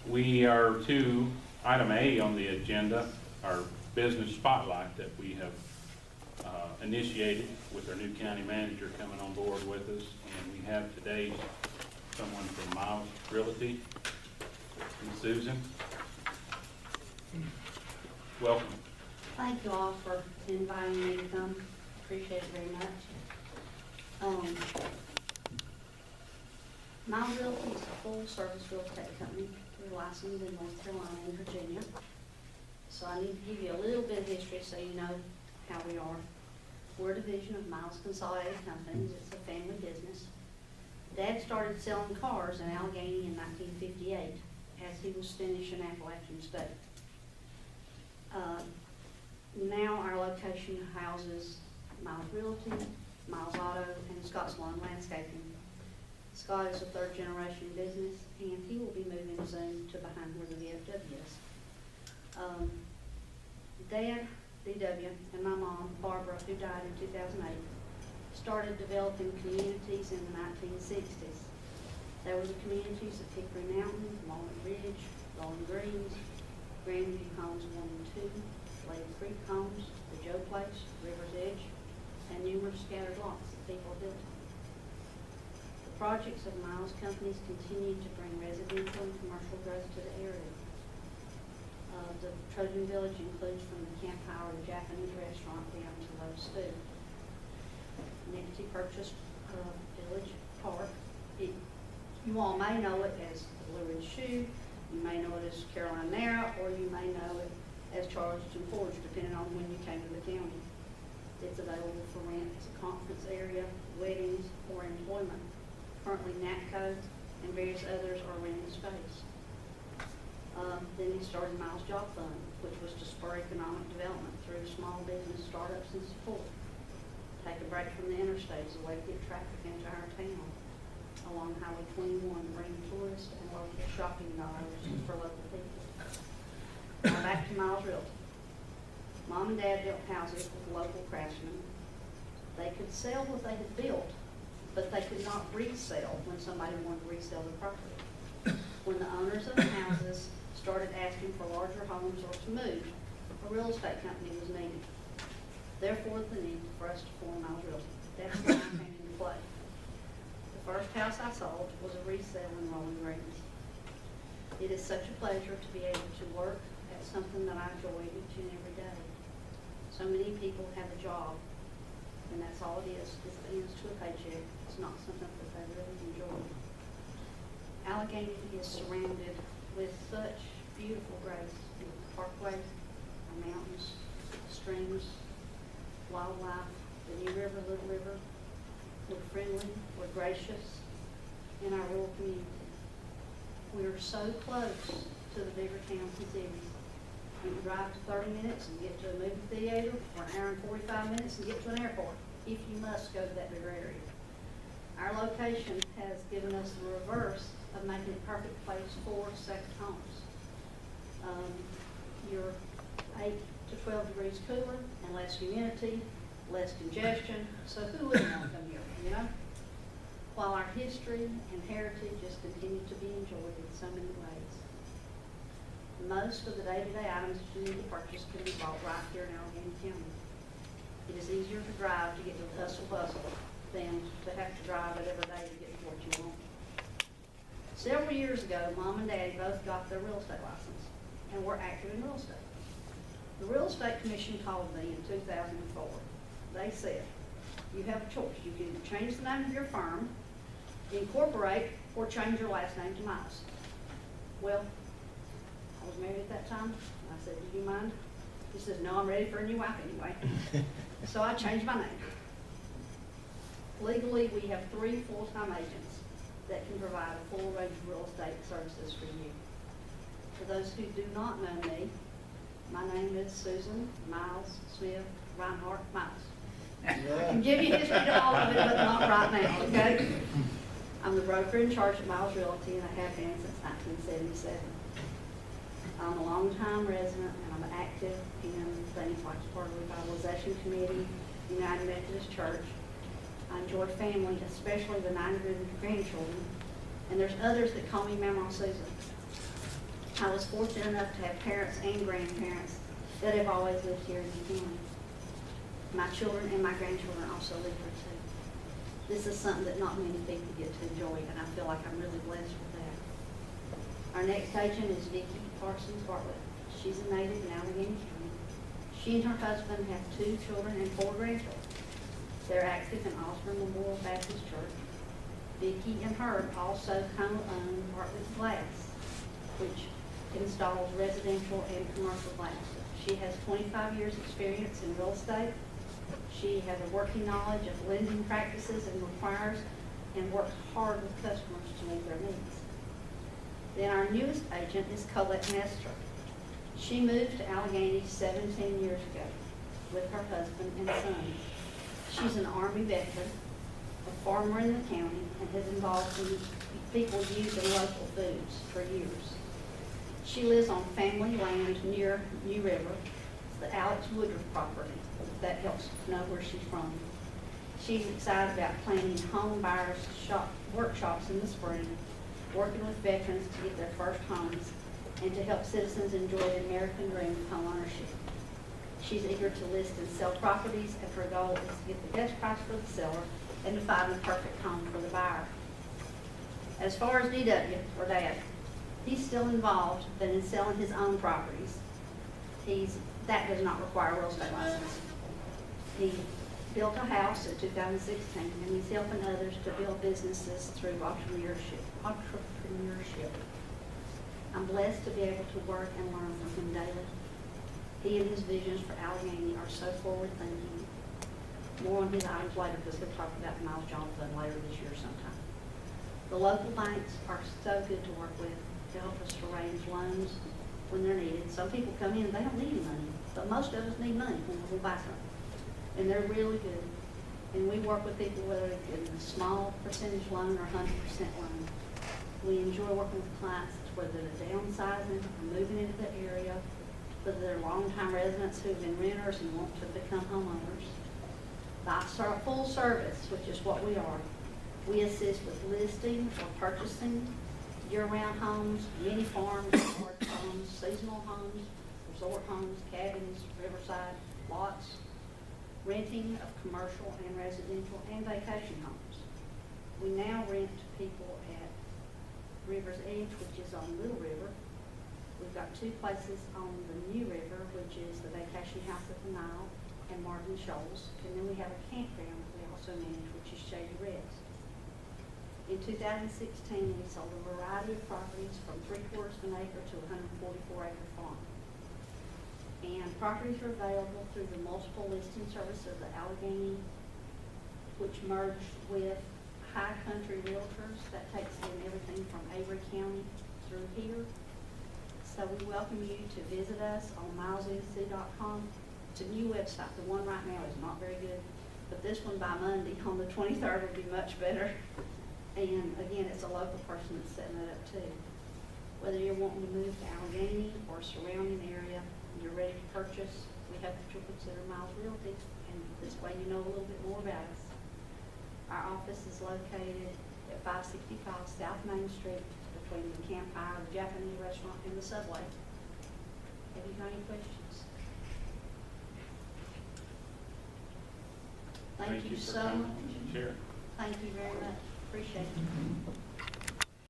We are to item A on the agenda, our business spotlight that we have initiated with our new county manager coming on board with us. And we have today someone from Miles Realty, Ms. Susan. Welcome. Thank you all for inviting me to come. Appreciate it very much. Miles Realty is a full-service real estate company. We're licensed in North Carolina and Virginia. So I need to give you a little bit of history so you know how we are. We're a division of Miles Consolidated Companies. It's a family business. Dad started selling cars in Alleghany in 1958 as he was finishing Appalachian State. Now our location houses Miles Realty, Miles Auto, and Scott's Lawn Landscaping. Scott is a third generation business, and he will be moving soon to behind where the VFW is. Dad, DW, and my mom, Barbara, who died in 2008, started developing communities in the 1960s. There were the communities of Hickory Mountain, Walnut Ridge, Bowling Greens, Grandview Homes 1 and 2, Lady Creek Homes, the Joe Place, River's Edge, and numerous scattered lots that people built on. The projects of Miles Companies continue to bring residential and commercial growth to the area. The Trojan Village includes from the Camp Howard, the Japanese restaurant, down to Lowe's Food. Next, he purchased Village Park. You all may know it as the Blue Ridge Shoe, you may know it as Carolina Narra, or you may know it as Charleston Forge, depending on when you came to the county. It's available for rent as a conference area, weddings, or employment. Currently, NATCO and various others are renting space. Then he started Miles Job Fund, which was to spur economic development through small business startups and support. Take a break from the interstate as a way to get traffic into our town along Highway 21 to bring tourists and local shopping dollars for local people. Now back to Miles Realty. Mom and Dad built houses with local craftsmen. They could sell what they had built, but they could not resell when somebody wanted to resell the property. When the owners of the houses started asking for larger homes or to move, a real estate company was needed. Therefore, the need for us to form Miles Realty. That's when I came into play. The first house I sold was a resale in Rolling Greens. It is such a pleasure to be able to work at something that I enjoy each and every day. So many people have a job, and that's all it is. It's the ends to a paycheck. It's not something that they really enjoy. Alleghany is surrounded with such beautiful grace, parkway, mountains, streams, wildlife, the New River, Little River. We're friendly, we're gracious in our rural community. We are so close to the bigger towns and cities. You can drive to 30 minutes and get to a movie theater, or an hour and 45 minutes and get to an airport, if you must go to that bigger area. Our location has given us the reverse of making a perfect place for second homes. You're 8 to 12 degrees cooler and less humidity, less congestion, so who wouldn't want to come here, you know? While our history and heritage just continue to be enjoyed in so many ways. Most of the day-to-day items that you need to purchase can be bought right here in Alleghany County. It is easier to drive to get to the hustle bustle than to have to drive it every day to get to what you want. Several years ago, Mom and Daddy both got their real estate license and were active in real estate. The Real Estate Commission called me in 2004. They said, you have a choice. You can change the name of your firm, incorporate, or change your last name to Miles. Well, I was married at that time. I said, do you mind? He said, no, I'm ready for a new wife anyway. So I changed my name. Legally, we have 3 full-time agents that can provide a full range of real estate services for you. For those who do not know me, my name is Susan Miles-Smith-Reinhardt-Miles. I can give you history to all of it, but not right now, okay? I'm the broker in charge at Miles Realty, and I have been since 1977. I'm a longtime resident, and I'm active in things like part of the Revitalization Committee, United Methodist Church. I enjoy family, especially the 9 grandchildren, and there's others that call me Mama Susan. I was fortunate enough to have parents and grandparents that have always lived here in the county. My children and my grandchildren also live here too. This is something that not many people get to enjoy, and I feel like I'm really blessed with that. Our next agent is Vicki Parsons Bartlett. She's a native in Alleghany County. She and her husband have 2 children and 4 grandchildren. They're active in Osborne Memorial Baptist Church. Vicki and Herb also co-own Bartlett Glass, which installs residential and commercial glass. She has 25 years' experience in real estate. She has a working knowledge of lending practices and requires and works hard with customers to meet their needs. Then our newest agent is Colette Nestor. She moved to Alleghany 17 years ago with her husband and son. She's an Army veteran, a farmer in the county, and has involved in people using local foods for years. She lives on family land near New River, the Alex Woodruff property. That helps know where she's from. She's excited about planning home buyers workshops in the spring, working with veterans to get their first homes, and to help citizens enjoy the American dream of home ownership. She's eager to list and sell properties, and her goal is to get the best price for the seller and to find the perfect home for the buyer. As far as DW, or Dad, he's still involved, but in selling his own properties. That does not require a real estate license. He built a house in 2016, and he's helping others to build businesses through entrepreneurship. I'm blessed to be able to work and learn from him daily. He and his visions for Alleghany are so forward-thinking. More on his items later, because he'll talk about the Miles John Fund later this year sometime. The local banks are so good to work with to help us arrange loans when they're needed. Some people come in and they don't need any money, but most of us need money when we buy something. And they're really good. And we work with people whether it's in a small percentage loan or 100% loan. We enjoy working with clients whether they're downsizing or moving into the area, whether they're longtime residents who've been renters and want to become homeowners. By full service, which is what we are, we assist with listing or purchasing year-round homes, mini farms, large homes, seasonal homes, resort homes, cabins, riverside, lots, renting of commercial and residential and vacation homes. We now rent to people at River's Edge, which is on Little River. We've got 2 places on the New River, which is the Vacation House at the Nile and Martin Shoals. And then we have a campground that we also manage, which is Shady Reds. In 2016, we sold a variety of properties from 3/4 of an acre to a 144-acre farm. And properties are available through the multiple listing service of the Alleghany, which merged with High Country Realtors. That takes in everything from Avery County through here. So we welcome you to visit us on milesnc.com. It's a new website. The one right now is not very good, but this one by Monday on the 23rd will be much better. And again, it's a local person that's setting it up too. Whether you're wanting to move to Alleghany or surrounding area, and you're ready to purchase, we hope that you'll consider Miles Realty, and this way you know a little bit more about us. Our office is located at 565 South Main Street between the Campfire, the Japanese restaurant, and the Subway. Have you got any questions? Thank you for so coming. much. Sure. Thank you very much. Appreciate it.